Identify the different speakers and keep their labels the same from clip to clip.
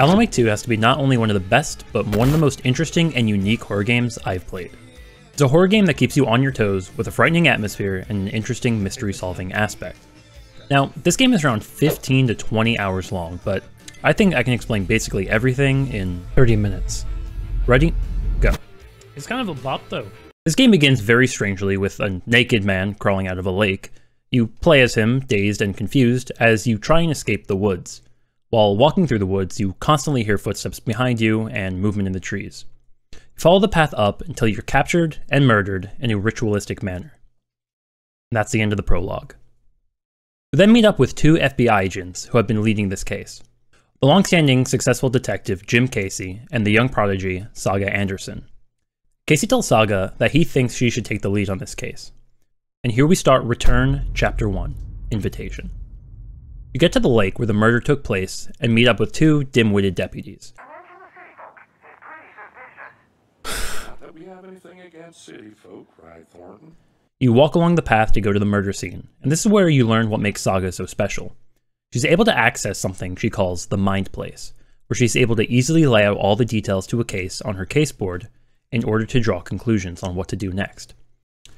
Speaker 1: Alan Wake 2 has to be not only one of the best, but one of the most interesting and unique horror games I've played. It's a horror game that keeps you on your toes with a frightening atmosphere and an interesting mystery-solving aspect. Now, this game is around 15 to 20 hours long, but I think I can explain basically everything in 30 minutes. Ready? Go. It's kind of a bop though. This game begins very strangely with a naked man crawling out of a lake. You play as him, dazed and confused, as you try and escape the woods. While walking through the woods, you constantly hear footsteps behind you and movement in the trees. You follow the path up until you're captured and murdered in a ritualistic manner. And that's the end of the prologue. You then meet up with two FBI agents who have been leading this case. The long-standing successful detective Jim Casey and the young prodigy Saga Anderson. Casey tells Saga that he thinks she should take the lead on this case. And here we start Return Chapter 1, Invitation. You get to the lake where the murder took place and meet up with two dim-witted deputies.
Speaker 2: That we have anything against city folk, right, Thornton?
Speaker 1: You walk along the path to go to the murder scene, and this is where you learn what makes Saga so special. She's able to access something she calls the Mind Place, where she's able to easily lay out all the details to a case on her case board in order to draw conclusions on what to do next.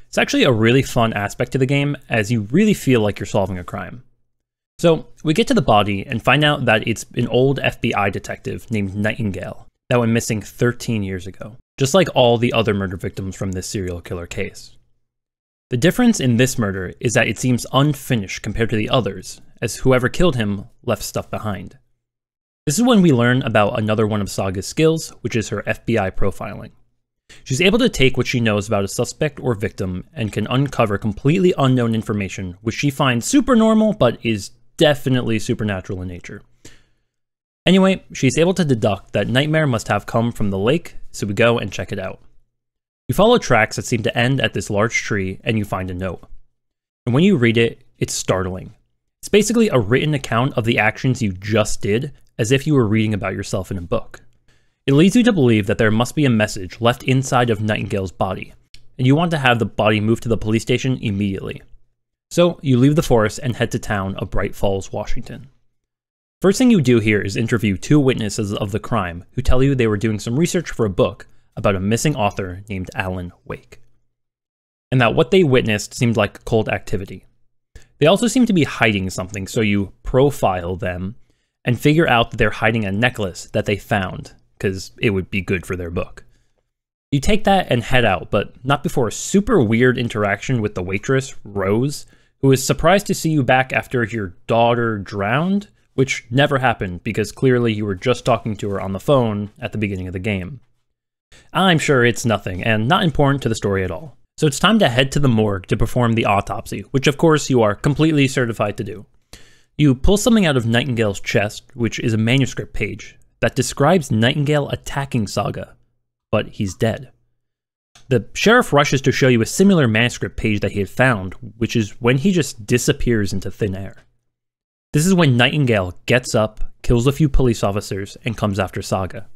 Speaker 1: It's actually a really fun aspect to the game, as you really feel like you're solving a crime. So, we get to the body and find out that it's an old FBI detective named Nightingale that went missing 13 years ago, just like all the other murder victims from this serial killer case. The difference in this murder is that it seems unfinished compared to the others, as whoever killed him left stuff behind. This is when we learn about another one of Saga's skills, which is her FBI profiling. She's able to take what she knows about a suspect or victim and can uncover completely unknown information, which she finds super normal but is definitely supernatural in nature. Anyway, she's able to deduct that Nightmare must have come from the lake, so we go and check it out. You follow tracks that seem to end at this large tree and you find a note. And when you read it, it's startling. It's basically a written account of the actions you just did, as if you were reading about yourself in a book. It leads you to believe that there must be a message left inside of Nightingale's body, and you want to have the body moved to the police station immediately. So you leave the forest and head to town of Bright Falls, Washington. First thing you do here is interview two witnesses of the crime who tell you they were doing some research for a book about a missing author named Alan Wake, and that what they witnessed seemed like cult activity. They also seem to be hiding something, so you profile them and figure out that they're hiding a necklace that they found, because it would be good for their book. You take that and head out, but not before a super weird interaction with the waitress, Rose, who is surprised to see you back after your daughter drowned, which never happened because clearly you were just talking to her on the phone at the beginning of the game. I'm sure it's nothing, and not important to the story at all. So it's time to head to the morgue to perform the autopsy, which of course you are completely certified to do. You pull something out of Nightingale's chest, which is a manuscript page that describes Nightingale attacking Saga, but he's dead. The sheriff rushes to show you a similar manuscript page that he had found, which is when he just disappears into thin air. This is when Nightingale gets up, kills a few police officers, and comes after Saga.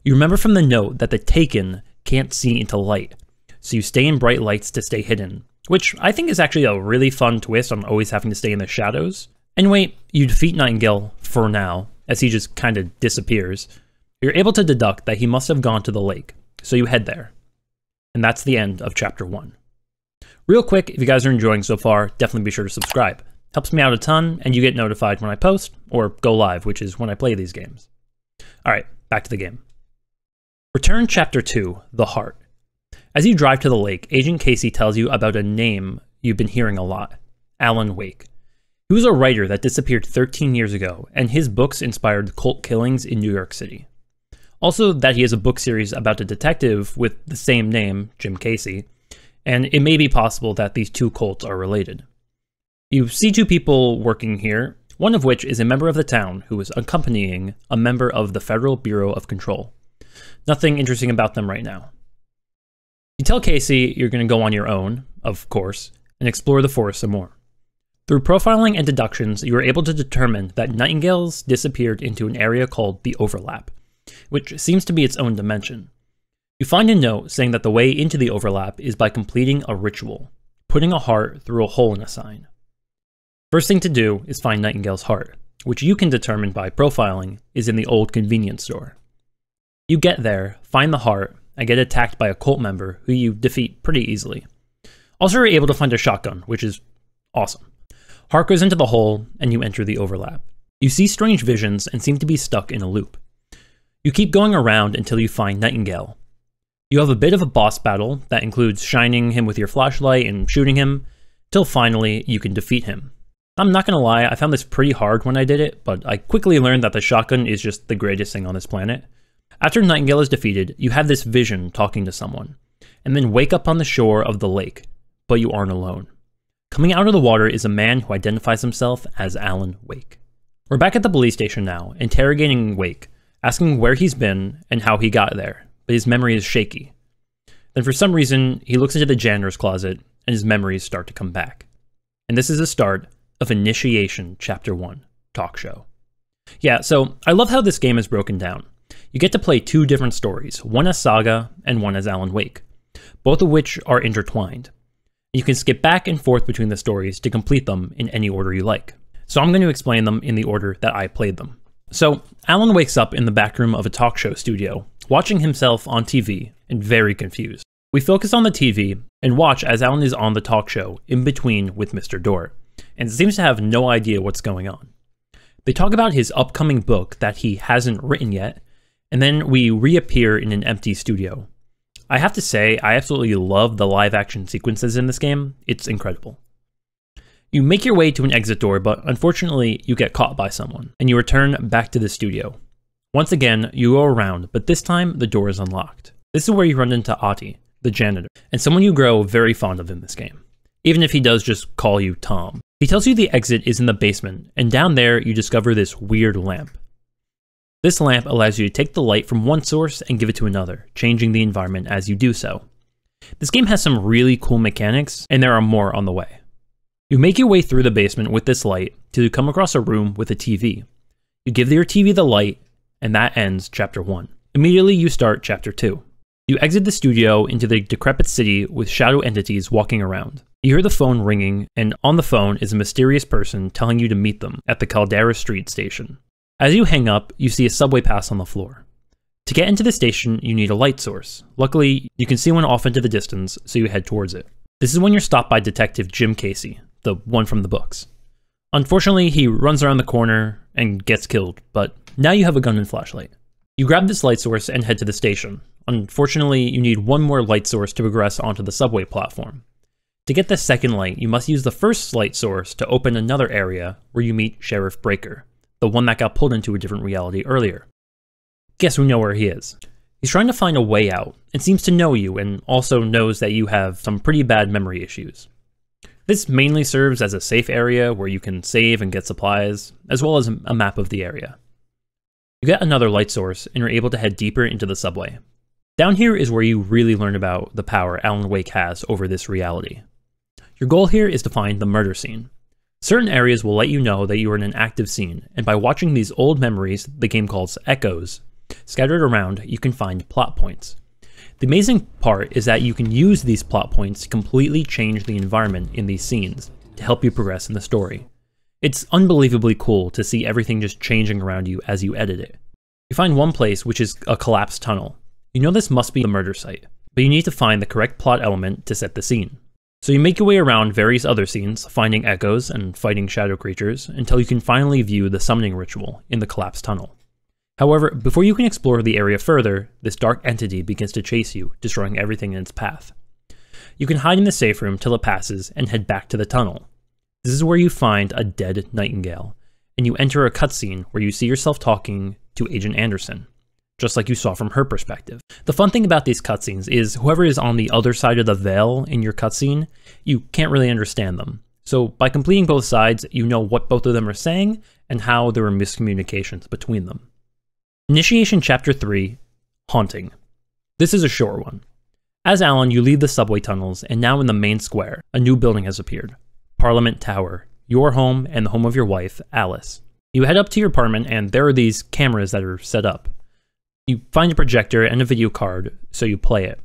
Speaker 1: You remember from the note that the Taken can't see into light, so you stay in bright lights to stay hidden, which I think is actually a really fun twist on always having to stay in the shadows. Anyway, you defeat Nightingale for now, as he just kind of disappears. You're able to deduct that he must have gone to the lake, so you head there. And that's the end of Chapter 1. Real quick, if you guys are enjoying so far, definitely be sure to subscribe. Helps me out a ton, and you get notified when I post, or go live, which is when I play these games. Alright, back to the game. Return Chapter 2, The Heart. As you drive to the lake, Agent Casey tells you about a name you've been hearing a lot, Alan Wake. He was a writer that disappeared 13 years ago, and his books inspired cult killings in New York City. Also, that he has a book series about a detective with the same name, Jim Casey, and it may be possible that these two cults are related. You see two people working here, one of which is a member of the town who is accompanying a member of the Federal Bureau of Control. Nothing interesting about them right now. You tell Casey you're going to go on your own, of course, and explore the forest some more. Through profiling and deductions, you were able to determine that Nightingale's disappeared into an area called the Overlap, which seems to be its own dimension. You find a note saying that the way into the Overlap is by completing a ritual, putting a heart through a hole in a sign. First thing to do is find Nightingale's heart, which you can determine by profiling, is in the old convenience store. You get there, find the heart, and get attacked by a cult member who you defeat pretty easily. Also, you're able to find a shotgun, which is awesome. Heart goes into the hole, and you enter the overlap. You see strange visions and seem to be stuck in a loop. You keep going around until you find Nightingale. You have a bit of a boss battle that includes shining him with your flashlight and shooting him, till finally you can defeat him. I'm not gonna lie, I found this pretty hard when I did it, but I quickly learned that the shotgun is just the greatest thing on this planet. After Nightingale is defeated, you have this vision talking to someone, and then wake up on the shore of the lake, but you aren't alone. Coming out of the water is a man who identifies himself as Alan Wake. We're back at the police station now, interrogating Wake, asking where he's been and how he got there, but his memory is shaky. Then for some reason, he looks into the janitor's closet, and his memories start to come back. And this is the start of Initiation Chapter 1, Talk Show. Yeah, so I love how this game is broken down. You get to play two different stories, one as Saga and one as Alan Wake, both of which are intertwined. You can skip back and forth between the stories to complete them in any order you like. So I'm going to explain them in the order that I played them. So Alan wakes up in the back room of a talk show studio, watching himself on TV and very confused. We focus on the TV and watch as Alan is on the talk show in between with Mr. Dort, and seems to have no idea what's going on. They talk about his upcoming book that he hasn't written yet, and then we reappear in an empty studio. I have to say, I absolutely love the live action sequences in this game. It's incredible. You make your way to an exit door, but unfortunately you get caught by someone, and you return back to the studio. Once again, you go around, but this time the door is unlocked. This is where you run into Ati, the janitor, and someone you grow very fond of in this game, even if he does just call you Tom. He tells you the exit is in the basement, and down there you discover this weird lamp. This lamp allows you to take the light from one source and give it to another, changing the environment as you do so. This game has some really cool mechanics, and there are more on the way. You make your way through the basement with this light till you come across a room with a TV. You give your TV the light, and that ends Chapter 1. Immediately you start Chapter 2. You exit the studio into the decrepit city with shadow entities walking around. You hear the phone ringing, and on the phone is a mysterious person telling you to meet them at the Caldera Street station. As you hang up, you see a subway pass on the floor. To get into the station, you need a light source. Luckily, you can see one off into the distance, so you head towards it. This is when you're stopped by Detective Jim Casey, the one from the books. Unfortunately, he runs around the corner and gets killed, but now you have a gun and flashlight. You grab this light source and head to the station. Unfortunately, you need one more light source to progress onto the subway platform. To get the second light, you must use the first light source to open another area where you meet Sheriff Breaker, the one that got pulled into a different reality earlier. Guess we know where he is. He's trying to find a way out, and seems to know you, and also knows that you have some pretty bad memory issues. This mainly serves as a safe area where you can save and get supplies, as well as a map of the area. You get another light source, and you're able to head deeper into the subway. Down here is where you really learn about the power Alan Wake has over this reality. Your goal here is to find the murder scene. Certain areas will let you know that you are in an active scene, and by watching these old memories the game calls echoes, scattered around, you can find plot points. The amazing part is that you can use these plot points to completely change the environment in these scenes to help you progress in the story. It's unbelievably cool to see everything just changing around you as you edit it. You find one place which is a collapsed tunnel. You know this must be the murder site, but you need to find the correct plot element to set the scene. So you make your way around various other scenes, finding echoes and fighting shadow creatures, until you can finally view the summoning ritual in the collapsed tunnel. However, before you can explore the area further, this dark entity begins to chase you, destroying everything in its path. You can hide in the safe room till it passes and head back to the tunnel. This is where you find a dead Nightingale, and you enter a cutscene where you see yourself talking to Agent Anderson, just like you saw from her perspective. The fun thing about these cutscenes is whoever is on the other side of the veil in your cutscene, you can't really understand them. So by completing both sides, you know what both of them are saying and how there were miscommunications between them. Initiation Chapter 3, Haunting. This is a short one. As Alan, you leave the subway tunnels, and now in the main square, a new building has appeared. Parliament Tower, your home and the home of your wife, Alice. You head up to your apartment, and there are these cameras that are set up. You find a projector and a video card, so you play it.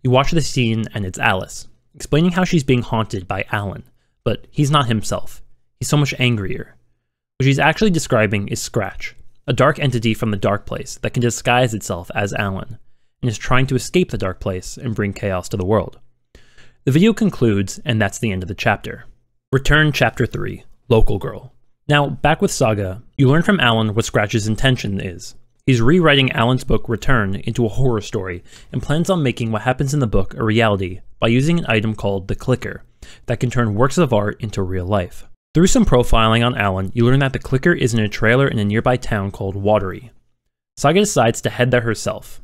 Speaker 1: You watch the scene, and it's Alice, explaining how she's being haunted by Alan, but he's not himself. He's so much angrier. What she's actually describing is Scratch, a dark entity from the Dark Place that can disguise itself as Alan, and is trying to escape the Dark Place and bring chaos to the world. The video concludes, and that's the end of the chapter. Return Chapter 3, Local Girl. Now, back with Saga, you learn from Alan what Scratch's intention is. He's rewriting Alan's book Return into a horror story, and plans on making what happens in the book a reality by using an item called the Clicker, that can turn works of art into real life. Through some profiling on Alan, you learn that the Clicker is in a trailer in a nearby town called Watery. Saga decides to head there herself.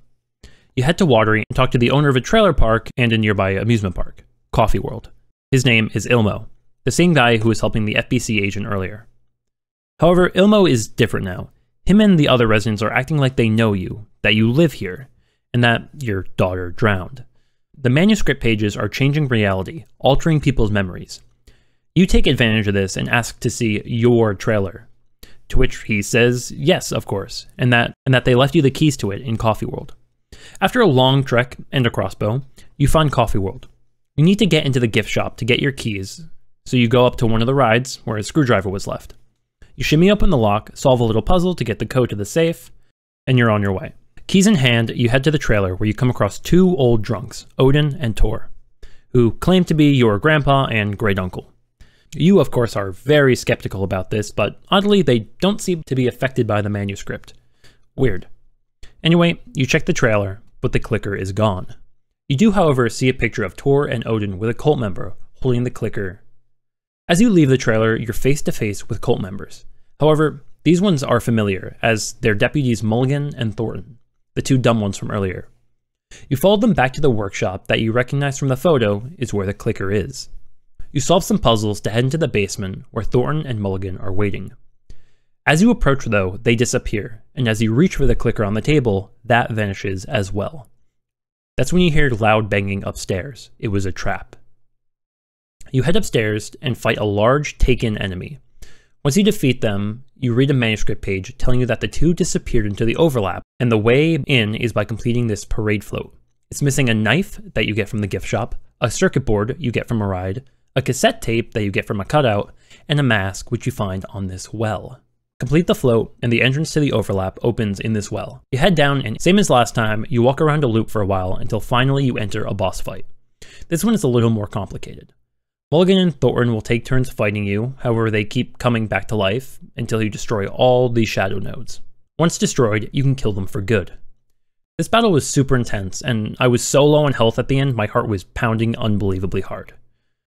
Speaker 1: You head to Watery and talk to the owner of a trailer park and a nearby amusement park, Coffee World. His name is Ilmo, the same guy who was helping the FBC agent earlier. However, Ilmo is different now. Him and the other residents are acting like they know you, that you live here, and that your daughter drowned. The manuscript pages are changing reality, altering people's memories. You take advantage of this and ask to see your trailer, to which he says yes, of course, and that they left you the keys to it in Coffee World. After a long trek and a crossbow, you find Coffee World. You need to get into the gift shop to get your keys, so you go up to one of the rides where a screwdriver was left. You shimmy open the lock, solve a little puzzle to get the code to the safe, and you're on your way. Keys in hand, you head to the trailer where you come across two old drunks, Odin and Tor, who claim to be your grandpa and great uncle. You, of course, are very skeptical about this, but oddly, they don't seem to be affected by the manuscript. Weird. Anyway, you check the trailer, but the Clicker is gone. You do, however, see a picture of Tor and Odin with a cult member holding the Clicker. As you leave the trailer, you're face to face with cult members. However, these ones are familiar, as they're deputies Mulligan and Thornton, the two dumb ones from earlier. You follow them back to the workshop that you recognize from the photo is where the Clicker is. You solve some puzzles to head into the basement where Thornton and Mulligan are waiting. As you approach, though, they disappear, and as you reach for the Clicker on the table, that vanishes as well. That's when you hear loud banging upstairs. It was a trap. You head upstairs and fight a large taken enemy. Once you defeat them, you read a manuscript page telling you that the two disappeared into the overlap, and the way in is by completing this parade float. It's missing a knife that you get from the gift shop, a circuit board you get from a ride, a cassette tape that you get from a cutout, and a mask which you find on this well. Complete the float, and the entrance to the overlap opens in this well. You head down, and same as last time, you walk around a loop for a while until finally you enter a boss fight. This one is a little more complicated. Mulligan and Thornton will take turns fighting you, however they keep coming back to life until you destroy all the shadow nodes. Once destroyed, you can kill them for good. This battle was super intense, and I was so low on health at the end my heart was pounding unbelievably hard.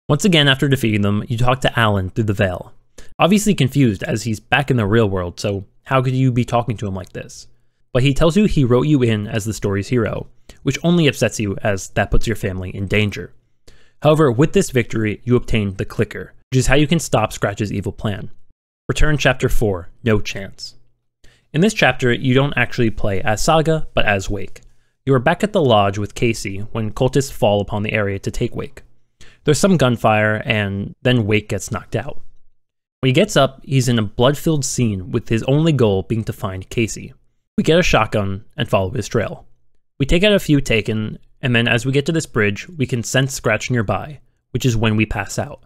Speaker 1: Once again, after defeating them, you talk to Alan through the veil. Obviously confused as he's back in the real world, so how could you be talking to him like this? But he tells you he wrote you in as the story's hero, which only upsets you as that puts your family in danger. However, with this victory, you obtain the Clicker, which is how you can stop Scratch's evil plan. Return Chapter 4, No Chance. In this chapter, you don't actually play as Saga, but as Wake. You are back at the lodge with Casey when cultists fall upon the area to take Wake. There's some gunfire, and then Wake gets knocked out. When he gets up, he's in a blood-filled scene with his only goal being to find Casey. We get a shotgun and follow his trail. We take out a few taken, and then as we get to this bridge, we can sense Scratch nearby, which is when we pass out.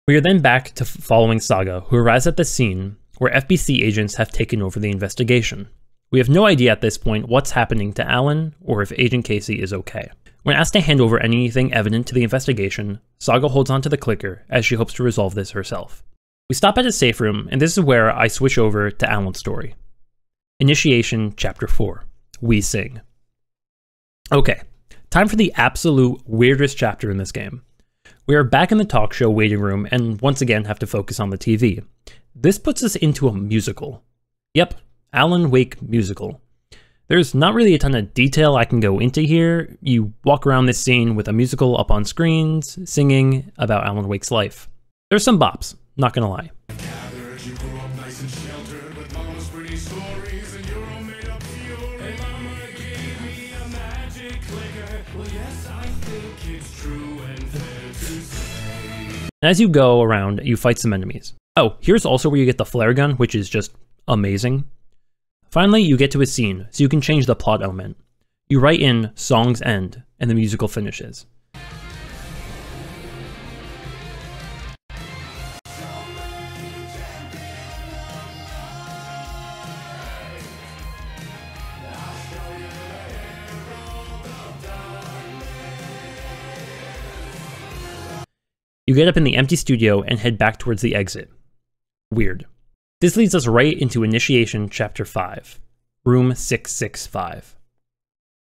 Speaker 1: We are then back to following Saga, who arrives at the scene where FBC agents have taken over the investigation. We have no idea at this point what's happening to Alan or if Agent Casey is okay. When asked to hand over anything evident to the investigation, Saga holds onto the Clicker as she hopes to resolve this herself. We stop at a safe room, and this is where I switch over to Alan's story. Initiation Chapter 4, We Sing. Okay, time for the absolute weirdest chapter in this game. We are back in the talk show waiting room and once again have to focus on the TV. This puts us into a musical. Yep, Alan Wake musical. There's not really a ton of detail I can go into here. You walk around this scene with a musical up on screens, singing about Alan Wake's life. There's some bops, not gonna lie. And as you go around, you fight some enemies. Oh, here's also where you get the flare gun, which is just amazing. Finally, you get to a scene, so you can change the plot element. You write in "Song's End," and the musical finishes. You get up in the empty studio and head back towards the exit. Weird. This leads us right into Initiation Chapter 5, Room 665.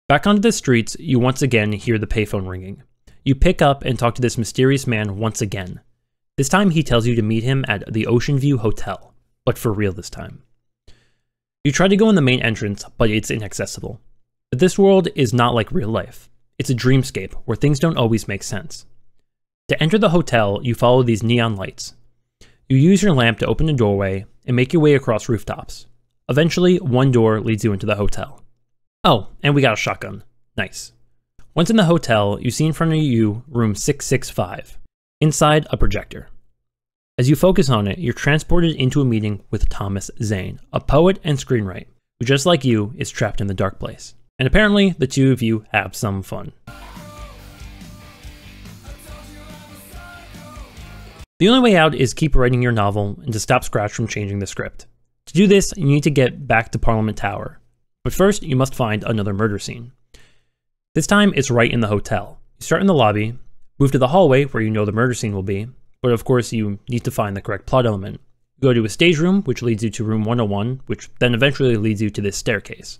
Speaker 1: Back onto the streets, you once again hear the payphone ringing. You pick up and talk to this mysterious man once again. This time he tells you to meet him at the Ocean View Hotel, but for real this time. You try to go in the main entrance, but it's inaccessible. But this world is not like real life. It's a dreamscape where things don't always make sense. To enter the hotel, you follow these neon lights. You use your lamp to open a doorway and make your way across rooftops. Eventually, one door leads you into the hotel. Oh, and we got a shotgun. Nice. Once in the hotel, you see in front of you room 665. Inside, a projector. As you focus on it, you're transported into a meeting with Thomas Zane, a poet and screenwriter, who just like you, is trapped in the dark place. And apparently, the two of you have some fun. The only way out is keep writing your novel and to stop Scratch from changing the script. To do this, you need to get back to Parliament Tower. But first, you must find another murder scene. This time, it's right in the hotel. You start in the lobby, move to the hallway where you know the murder scene will be, but of course you need to find the correct plot element. You go to a stage room, which leads you to room 101, which then eventually leads you to this staircase.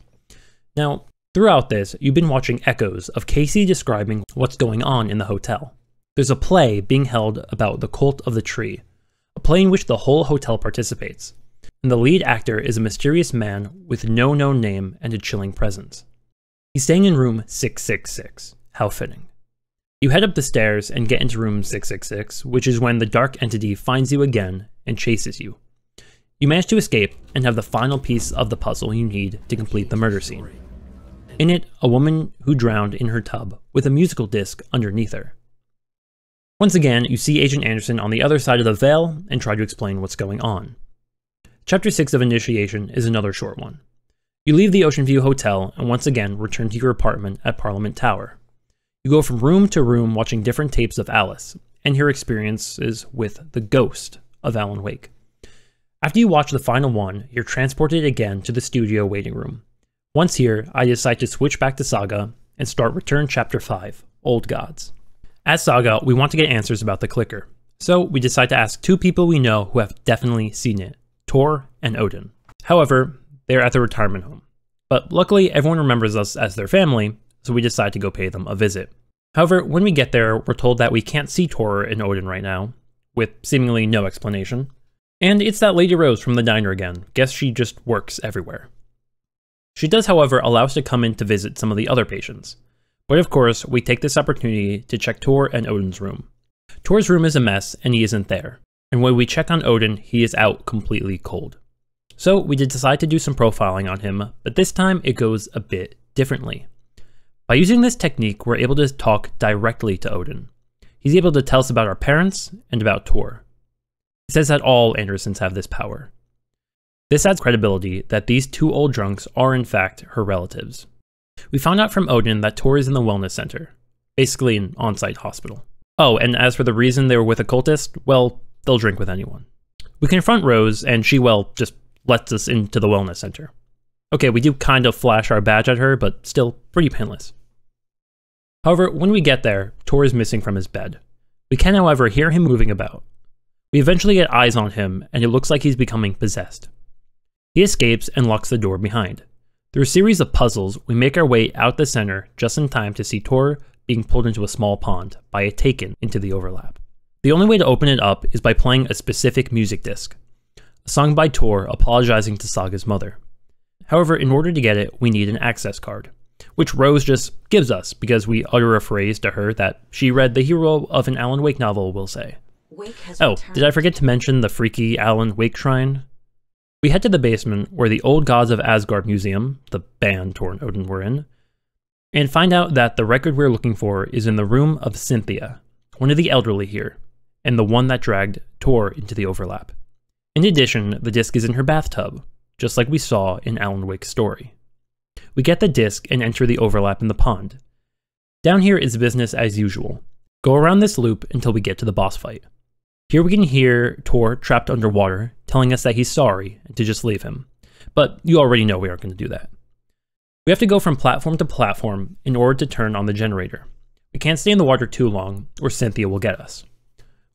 Speaker 1: Now, throughout this, you've been watching echoes of Casey describing what's going on in the hotel. There's a play being held about the Cult of the Tree, a play in which the whole hotel participates, and the lead actor is a mysterious man with no known name and a chilling presence. He's staying in room 666. How fitting. You head up the stairs and get into room 666, which is when the dark entity finds you again and chases you. You manage to escape and have the final piece of the puzzle you need to complete the murder scene. In it, a woman who drowned in her tub with a musical disc underneath her. Once again, you see Agent Anderson on the other side of the veil and try to explain what's going on. Chapter 6 of Initiation is another short one. You leave the Ocean View Hotel and once again return to your apartment at Parliament Tower. You go from room to room watching different tapes of Alice, and your experiences with the ghost of Alan Wake. After you watch the final one, you're transported again to the studio waiting room. Once here, I decide to switch back to Saga and start Return Chapter 5, Old Gods. As Saga, we want to get answers about the clicker, so we decide to ask two people we know who have definitely seen it, Tor and Odin. However, they're at the retirement home. But luckily, everyone remembers us as their family, so we decide to go pay them a visit. However, when we get there, we're told that we can't see Tor and Odin right now, with seemingly no explanation. And it's that Lady Rose from the diner again. Guess she just works everywhere. She does, however, allow us to come in to visit some of the other patients. But of course, we take this opportunity to check Tor and Odin's room. Tor's room is a mess, and he isn't there. And when we check on Odin, he is out completely cold. So we did decide to do some profiling on him, but this time it goes a bit differently. By using this technique, we're able to talk directly to Odin. He's able to tell us about our parents and about Tor. He says that all Andersons have this power. This adds credibility that these two old drunks are in fact her relatives. We found out from Odin that Tor is in the wellness center, basically an on-site hospital. Oh, and as for the reason they were with a cultist, well, they'll drink with anyone. We confront Rose, and she, well, just lets us into the wellness center. Okay, we do kind of flash our badge at her, but still pretty painless. However, when we get there, Tor is missing from his bed. We can, however, hear him moving about. We eventually get eyes on him, and it looks like he's becoming possessed. He escapes and locks the door behind. Through a series of puzzles, we make our way out the center just in time to see Tor being pulled into a small pond by a Taken into the overlap. The only way to open it up is by playing a specific music disc, a song by Tor apologizing to Saga's mother. However, in order to get it, we need an access card, which Rose just gives us because we utter a phrase to her that she read the hero of an Alan Wake novel will say. Oh, did I forget to mention the freaky Alan Wake shrine? We head to the basement where the Old Gods of Asgard Museum, the band Tor and Odin were in, and find out that the record we're looking for is in the room of Cynthia, one of the elderly here, and the one that dragged Tor into the overlap. In addition, the disc is in her bathtub, just like we saw in Alan Wake's story. We get the disc and enter the overlap in the pond. Down here is business as usual. Go around this loop until we get to the boss fight. Here we can hear Tor trapped underwater, telling us that he's sorry and to just leave him. But you already know we aren't going to do that. We have to go from platform to platform in order to turn on the generator. We can't stay in the water too long, or Cynthia will get us.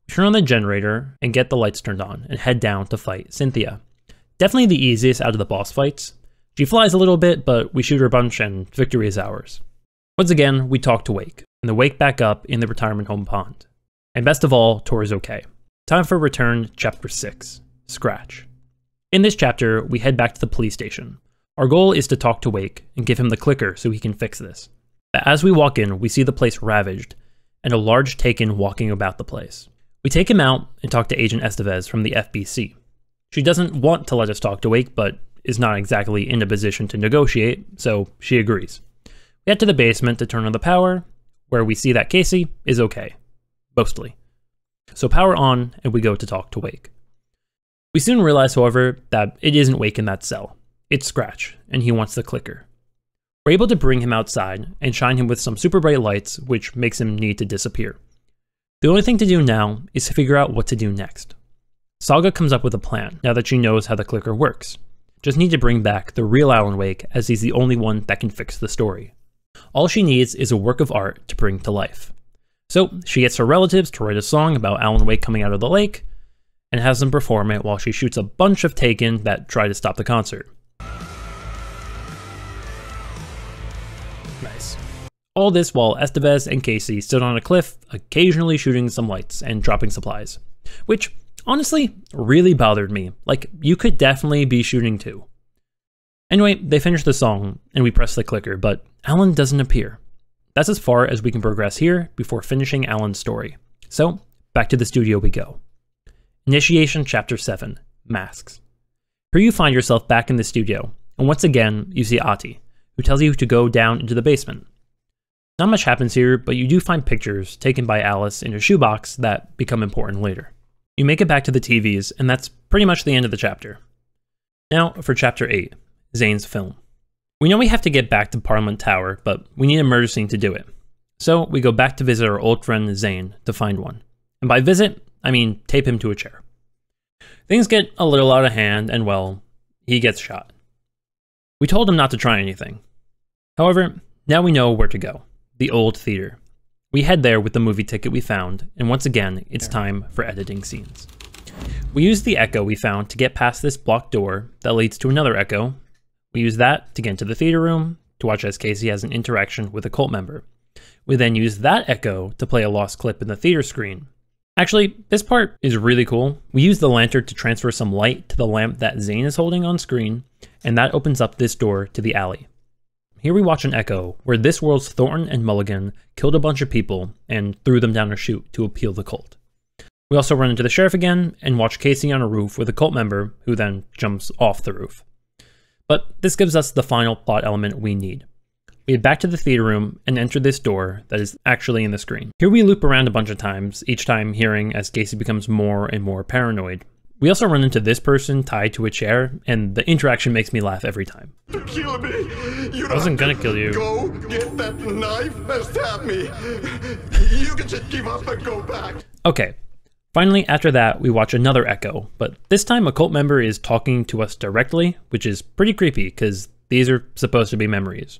Speaker 1: Turn on the generator and get the lights turned on and head down to fight Cynthia. Definitely the easiest out of the boss fights. She flies a little bit, but we shoot her a bunch and victory is ours. Once again, we talk to Wake, and the Wake back up in the retirement home pond. And best of all, Tor is okay. Time for Return Chapter 6, Scratch. In this chapter, we head back to the police station. Our goal is to talk to Wake and give him the clicker so he can fix this. But as we walk in, we see the place ravaged, and a large Taken walking about the place. We take him out and talk to Agent Estevez from the FBC. She doesn't want to let us talk to Wake, but is not exactly in a position to negotiate, so she agrees. We head to the basement to turn on the power, where we see that Casey is okay. Mostly. So power on, and we go to talk to Wake. We soon realize, however, that it isn't Wake in that cell. It's Scratch, and he wants the clicker. We're able to bring him outside and shine him with some super bright lights, which makes him need to disappear. The only thing to do now is to figure out what to do next. Saga comes up with a plan, now that she knows how the clicker works. Just need to bring back the real Alan Wake, as he's the only one that can fix the story. All she needs is a work of art to bring to life. So she gets her relatives to write a song about Alan Wake coming out of the lake, and has them perform it while she shoots a bunch of Taken that try to stop the concert. Nice. All this while Estevez and Casey stood on a cliff, occasionally shooting some lights and dropping supplies. Which, honestly, really bothered me. Like, you could definitely be shooting too. Anyway, they finish the song, and we press the clicker, but Alan doesn't appear. That's as far as we can progress here before finishing Alan's story. So, back to the studio we go. Initiation Chapter 7, Masks. Here you find yourself back in the studio, and once again, you see Ahti, who tells you to go down into the basement. Not much happens here, but you do find pictures taken by Alice in a shoebox that become important later. You make it back to the TVs, and that's pretty much the end of the chapter. Now for Chapter 8, Zane's film. We know we have to get back to Parliament Tower, but we need a murder scene to do it. So we go back to visit our old friend Zane to find one. And by visit, I mean tape him to a chair. Things get a little out of hand, and well, he gets shot. We told him not to try anything. However, now we know where to go. The old theater. We head there with the movie ticket we found, and once again, it's time for editing scenes. We use the echo we found to get past this blocked door that leads to another echo. We use that to get into the theater room, to watch as Casey has an interaction with a cult member. We then use that echo to play a lost clip in the theater screen. Actually, this part is really cool. We use the lantern to transfer some light to the lamp that Zane is holding on screen, and that opens up this door to the alley. Here we watch an echo where this world's Thornton and Mulligan killed a bunch of people and threw them down a chute to appeal the cult. We also run into the sheriff again and watch Casey on a roof with a cult member who then jumps off the roof. But this gives us the final plot element we need. We head back to the theater room and enter this door that is actually in the screen. Here we loop around a bunch of times, each time hearing as Casey becomes more and more paranoid. We also run into this person tied to a chair, and the interaction makes me laugh every time.
Speaker 3: Kill me!
Speaker 1: I wasn't gonna kill you.
Speaker 3: Go get that knife and stab me! You can just give up and go back!
Speaker 1: Okay. Finally, after that, we watch another echo, but this time a cult member is talking to us directly, which is pretty creepy, because these are supposed to be memories.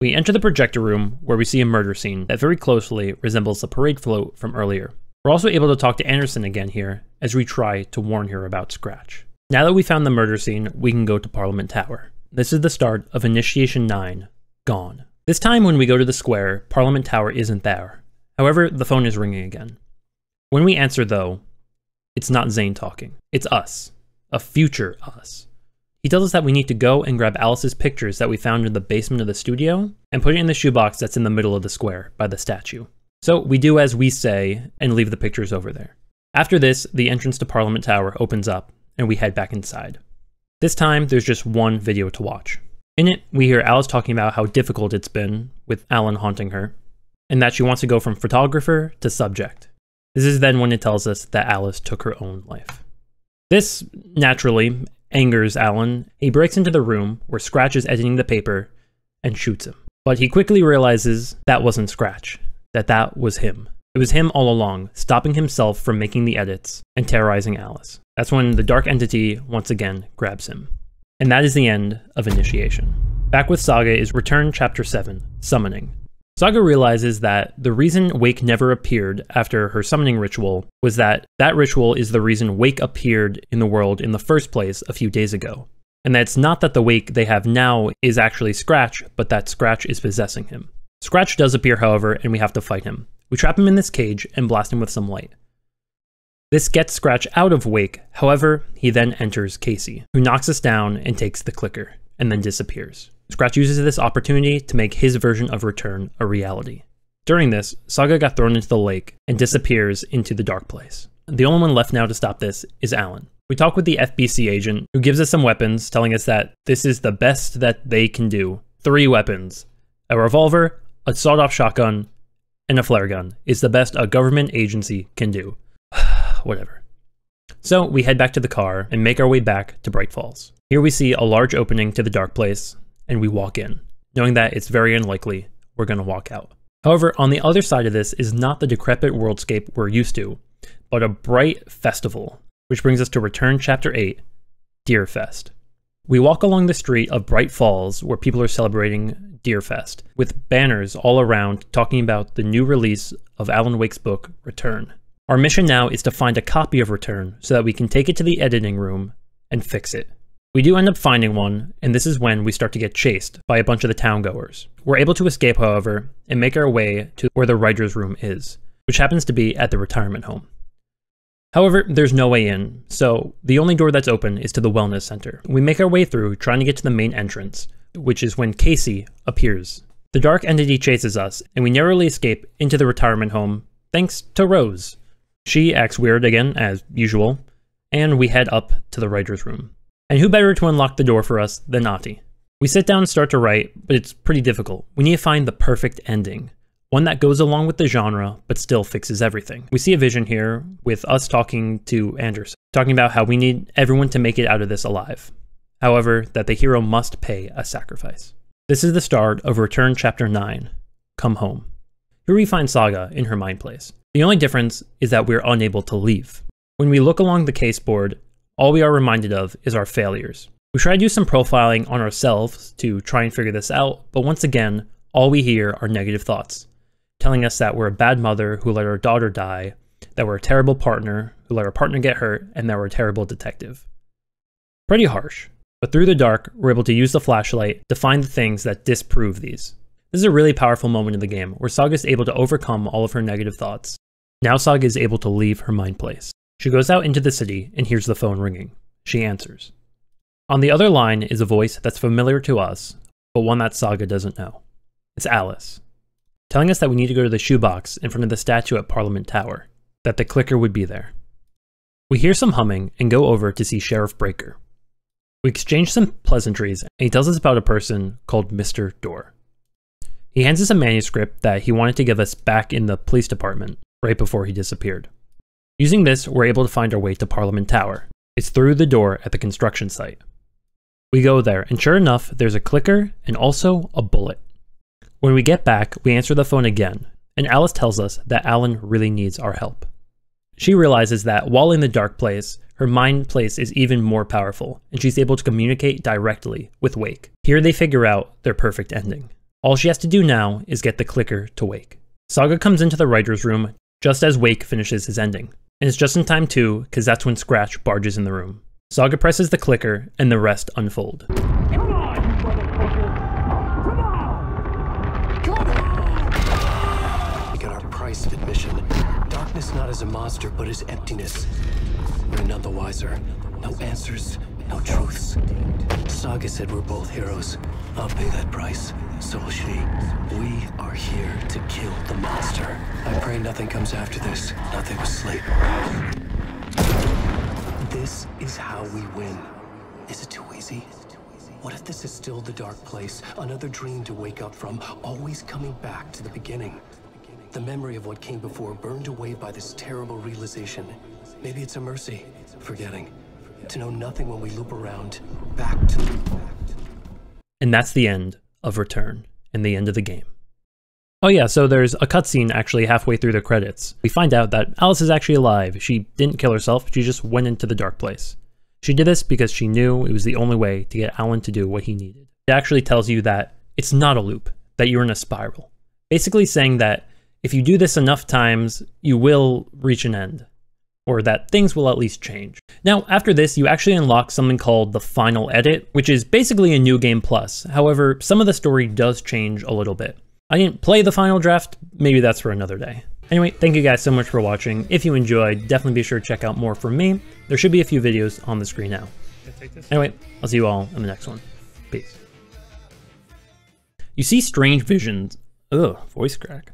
Speaker 1: We enter the projector room, where we see a murder scene that very closely resembles the parade float from earlier. We're also able to talk to Anderson again here, as we try to warn her about Scratch. Now that we found the murder scene, we can go to Parliament Tower. This is the start of Initiation 9, Gone. This time when we go to the square, Parliament Tower isn't there. However, the phone is ringing again. When we answer though, it's not Zane talking. It's us. A future us. He tells us that we need to go and grab Alice's pictures that we found in the basement of the studio and put it in the shoebox that's in the middle of the square by the statue. So we do as we say and leave the pictures over there. After this, the entrance to Parliament Tower opens up and we head back inside. This time, there's just one video to watch. In it, we hear Alice talking about how difficult it's been with Alan haunting her, and that she wants to go from photographer to subject. This is then when it tells us that Alice took her own life. This, naturally, angers Alan. He breaks into the room where Scratch is editing the paper and shoots him. But he quickly realizes that wasn't Scratch, that was him. It was him all along, stopping himself from making the edits and terrorizing Alice. That's when the dark entity once again grabs him. And that is the end of Initiation. Back with Saga is Return Chapter 7, Summoning. Saga realizes that the reason Wake never appeared after her summoning ritual was that that ritual is the reason Wake appeared in the world in the first place a few days ago. And that it's not that the Wake they have now is actually Scratch, but that Scratch is possessing him. Scratch does appear, however, and we have to fight him. We trap him in this cage and blast him with some light. This gets Scratch out of Wake, however, he then enters Casey, who knocks us down and takes the clicker, and then disappears. Scratch uses this opportunity to make his version of Return a reality. During this, Saga got thrown into the lake and disappears into the dark place. The only one left now to stop this is Alan. We talk with the FBC agent, who gives us some weapons, telling us that this is the best that they can do. 3 weapons. A revolver, a sawed-off shotgun, and a flare gun is the best a government agency can do. Whatever. So we head back to the car and make our way back to Bright Falls. Here we see a large opening to the dark place, and we walk in, knowing that it's very unlikely we're going to walk out. However, on the other side of this is not the decrepit worldscape we're used to, but a bright festival, which brings us to Return Chapter 8, Deerfest. We walk along the street of Bright Falls where people are celebrating Deerfest, with banners all around talking about the new release of Alan Wake's book, Return. Our mission now is to find a copy of Return so that we can take it to the editing room and fix it. We do end up finding one, and this is when we start to get chased by a bunch of the town-goers. We're able to escape, however, and make our way to where the writer's room is, which happens to be at the retirement home. However, there's no way in, so the only door that's open is to the wellness center. We make our way through, trying to get to the main entrance, which is when Casey appears. The dark entity chases us, and we narrowly escape into the retirement home, thanks to Rose. She acts weird again, as usual, and we head up to the writer's room. And who better to unlock the door for us than Ahti? We sit down and start to write, but it's pretty difficult. We need to find the perfect ending. One that goes along with the genre, but still fixes everything. We see a vision here with us talking to Anderson, talking about how we need everyone to make it out of this alive. However, that the hero must pay a sacrifice. This is the start of Return Chapter 9, Come Home. Here we find Saga in her mind place. The only difference is that we're unable to leave. When we look along the case board, all we are reminded of is our failures. We try to do some profiling on ourselves to try and figure this out, but once again, all we hear are negative thoughts, telling us that we're a bad mother who let our daughter die, that we're a terrible partner who let our partner get hurt, and that we're a terrible detective. Pretty harsh, but through the dark, we're able to use the flashlight to find the things that disprove these. This is a really powerful moment in the game, where Saga is able to overcome all of her negative thoughts. Now Saga is able to leave her mind place. She goes out into the city and hears the phone ringing. She answers. On the other line is a voice that's familiar to us, but one that Saga doesn't know. It's Alice, telling us that we need to go to the shoebox in front of the statue at Parliament Tower, that the clicker would be there. We hear some humming and go over to see Sheriff Breaker. We exchange some pleasantries, and he tells us about a person called Mr. Door. He hands us a manuscript that he wanted to give us back in the police department, right before he disappeared. Using this, we're able to find our way to Parliament Tower. It's through the door at the construction site. We go there, and sure enough, there's a clicker and also a bullet. When we get back, we answer the phone again, and Alice tells us that Alan really needs our help. She realizes that while in the dark place, her mind place is even more powerful, and she's able to communicate directly with Wake. Here they figure out their perfect ending. All she has to do now is get the clicker to Wake. Saga comes into the writer's room just as Wake finishes his ending. And it's just in time too, because that's when Scratch barges in the room. Saga presses the clicker, and the rest unfold.
Speaker 4: Come on, you motherfucker! Come on!
Speaker 5: We got our price of admission. Darkness not as a monster, but as emptiness. We're none the wiser. No answers, no truths. Saga said we're both heroes. I'll pay that price. So will she. We are here to kill the monster. I pray nothing comes after this. Nothing but sleep. This is how we win. Is it too easy? What if this is still the dark place? Another dream to wake up from, always coming back to the beginning. The memory of what came before burned away by this terrible realization. Maybe it's a mercy, forgetting. To know nothing when we loop around, back to...
Speaker 1: And that's the end of Return, and the end of the game. Oh yeah, so there's a cutscene actually halfway through the credits. We find out that Alice is actually alive. She didn't kill herself, she just went into the dark place. She did this because she knew it was the only way to get Alan to do what he needed. It actually tells you that it's not a loop, that you're in a spiral. basically saying that if you do this enough times, you will reach an end, or that things will at least change. Now, after this, you actually unlock something called the Final Edit, which is basically a new game plus. However, some of the story does change a little bit. I didn't play the final draft, maybe that's for another day. Anyway, thank you guys so much for watching. If you enjoyed, definitely be sure to check out more from me. There should be a few videos on the screen now. Anyway, I'll see you all in the next one. Peace. You see strange visions. Ugh, voice crack.